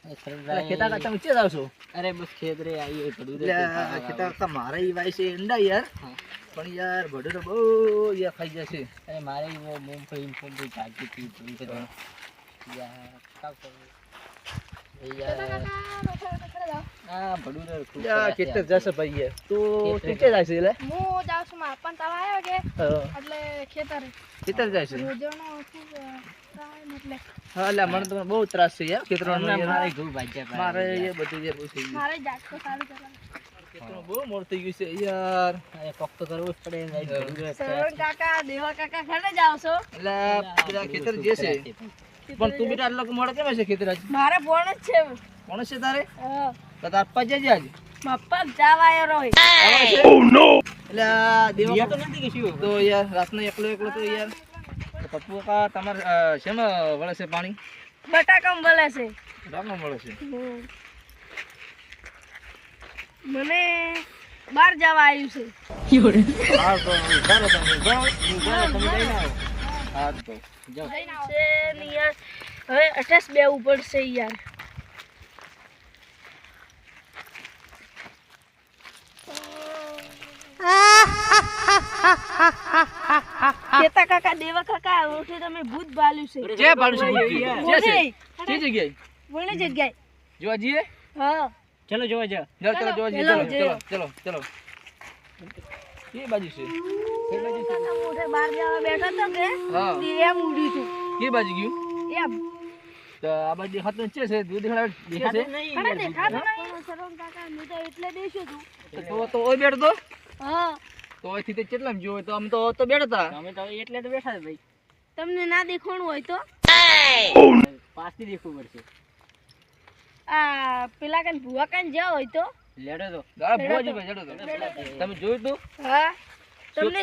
ખેતા કરતા ઊંચે જાવ છો? અરે બસ ખેત રે આવીએ ભડું રે ખેતા કરતા મારે ઈ વાય છે ઈંડા યાર, પણ યાર ભડું તો બહુ યાર ખાઈ જશે. અરે મારે મૂંગફળી કાઢી હતી યાર કાવ કરું યાર. હા ભડું રે ખૂબ યાર ખેતર જશે ભાઈ યાર. તો તું કે જાય છે એટલે? હું જાઉં છું મારા પણ તવા આવ્યો કે એટલે ખેતર જાય છે. રોજનો ખૂબ એટલે હા એટલે મને તો બહુ ત્રાસ છે યાર ખેતરનો. મારે ઘઉં ભાજ્યા મારે એ બધું યાર બહુ થઈ ગયું. મારે જાગતો સારું કરવાનું. ખેતરનું બહુ મોડ થઈ ગયું છે યાર. અરે કોક તો કરવું જ પડે ભડું રે. સરવણ કાકા દેવા કાકા ઘરે જાવ છો? એટલે પેલા ખેતર જે છે પણ તું બેટા આટલો મોડો કેમ છે ખેતર આજ? મારે ફોન જ છે. કોણ છે તારે? હા તો તાર પા જજે આજ. મપ્પા જાવાયો રોય. એટલે આ દેવા યા તો નથી કે શું તો યાર રાતનો એકલો એકલો તો યાર. તો પપ્પુ કાકા તમારે શેમાં વળે છે પાણી? બટાકામ બોલે છે. રાતમાં વળે છે. મને બહાર જવા આવ્યું છે. હા તો ચાલો તમે જાઓ. તમે જઈને આવો. હા તો જાઓ. છે ને યાર હવે અઠાસ બેવું પડશે યાર. કેતા કાકા દેવા કાકા ઓઠે તમે ભૂત ભાલ્યું છે. જે પાડું છું ભૂત. જે છે જે જગ્યાએ બોલે જગ્યાએ. જોવા જઈએ? હા ચલો જોવા જા. ચાલો ચલો જોવા જઈએ. ચલો, ચલો ચલો ચલો. એ બાજુ છે. કાકા મોઢે બહાર જવા બેઠો તો કે હા એમ ઉડ્યું હતું એ બાજુ ગયું. એમ. તો આ બાજુ દેખાતું છે દૂધ દેખાડે દેખાશે. ખરા દેખાતો નહીં. સરવણ કાકા હું તો એટલે બેસ્યો છું. તો ઓય બેઠો તો હા તો ઓયથી તે કેટલામ જોયો તો આમ તો બેઠા હતા. અમે તો એટલે તો બેઠા છે ભાઈ. તમને ના દેખાણું હોય તો પાસથી દેખવું પડશે. આ પેલા કાન ભુવા કાન જ્યાં હોય તો લેડો તો આ ભુવાજી ભાઈ જડો તો તમે જોયું તું? હા તમને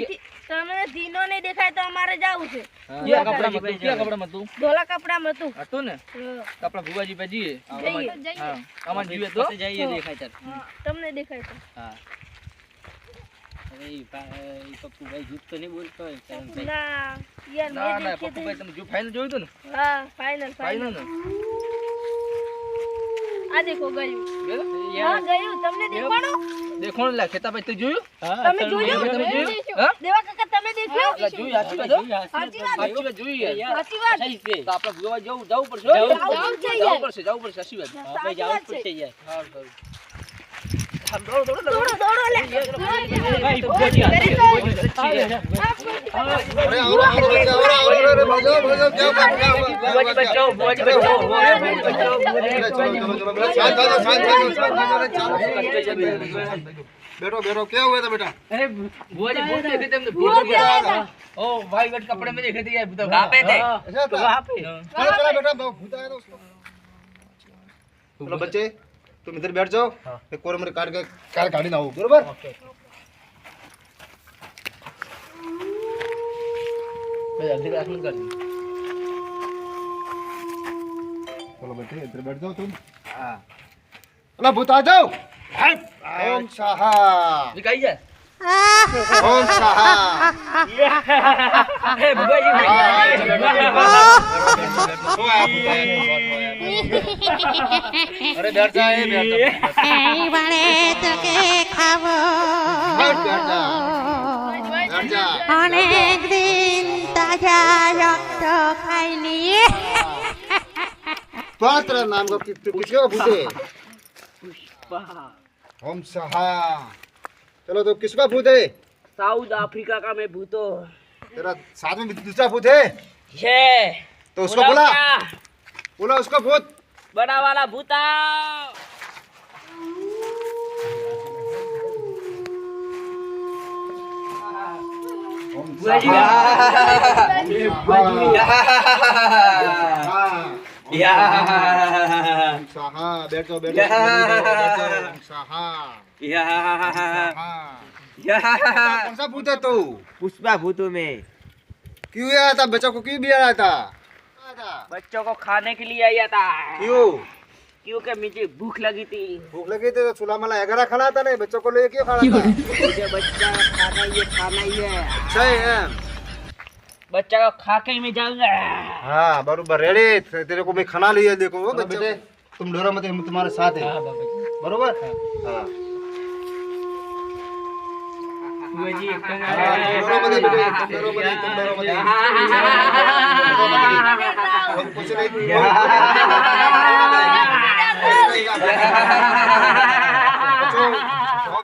ધીનો નહીં દેખાય તો અમારે જાવું છે. કયા કપડામાં તું? ધોલા કપડામાં હતું. હતું ને હા. આપણા ભુવાજી ભાઈ જઈએ. જઈએ. હા આમાં જોઈએ તો પછી જઈએ દેખાય ચાલ. હા, તમને દેખાય તો હા હવે ઈ પપ્પુ ભાઈ જૂઠ તો નહીં બોલતો હોય કરણભાઈ. ના યાર ના મેં ના દેખી પપ્પુ ભાઈ તમે જો ફાઇનલ જોયું તું ને? હા ફાઇનલ ફાઇનલ ને આ દેખો ગયું. ગયો? હા ગયું. તમને દેખાણું? દેખો ને લા ખેતાભાઈ તું જોયું? તમે જોયું? તમે જોયું? હા? દેવા કાકા તમે દેખ્યું? લા, જોયું સાચી વાત હો? સાચી વાત. સાચી વાત જોઈ યાર. સાચી વાત. સહી છે. તો આપણે ભુવા જવું પડશે હો? જવું છે યાર. જવું પડશે સાચી વાત. આપણે જવું જ પડશે યાર. હારું, હારું. આમ દોડો દોડો દોડો લે. ભાઈ ભુવાજી દોડો. બેठो बैठो क्या हुआ था बेटा? अरे बुआ जी भूत देखे थे हमने भूत भूत क्या था। ओ भाई वेट कपड़े में देखे थे यार भूत कहाँ पे थे? ऐसा तो था? वहाँ पे चलो चलो बेटा भूत आया था उसको। चलो बच्चे तुम इधर बैठ जाओ एक कोरे मेरे काट के कार गाड़ी ना हो बरोबर? मैं जल्दी क्लास में कर दी। चलो बेटे इधर बैठ जाओ तुम। हाँ अला भूत आ जाओ। ओम स्वाहा दिखाई जाए ओम स्वाहा। अरे बुआ जी अरे बैठ जा बैठ બને તો કે ખાવો बैठ जा बैठ जा। અનેક દિન તાજા રક્ત ખાઈ લીએ पात्र नाम का किसका भूत है? ओम स्वाहा। चलो तो किसका भूत है? साउथ अफ्रीका का मैं भूतो तेरा साथ में दूसरा भूत है ये तो उसको बुला बोला उसका भूत। बड़ा वाला भूता ओम बुआ जी ओम स्वाहा। बैठ जाओ बैठ जाओ ओम स्वाहा। कौन सा भूत है तू? पुष्पा भूतों में क्यों आया था? बच्चों को क्यों भी आया था? बच्चों को खाने के लिए आया था क्यों क्योंकि मुझे भूख लगी थी भूख लगी थी तो चूल्हा मला एगरा खाना था नहीं बच्चों को ले क्यों खाना था? मुझे बच्चा खाना ही है सही है बच्चा को खा के ही मैं जाऊंगा हाँ बरोबर रेडी तेरे को मैं खाना लिए देखो वो बच्चे तुम डरो मत, हम तुम्हारे साथ हैं। હા બાબાજી बरोबर हाँ બુઆજી એક કામ हाँ, तुम डरो मत बेटे, तुम डरो मत, तुम डरो मत। और कुछ नहीं।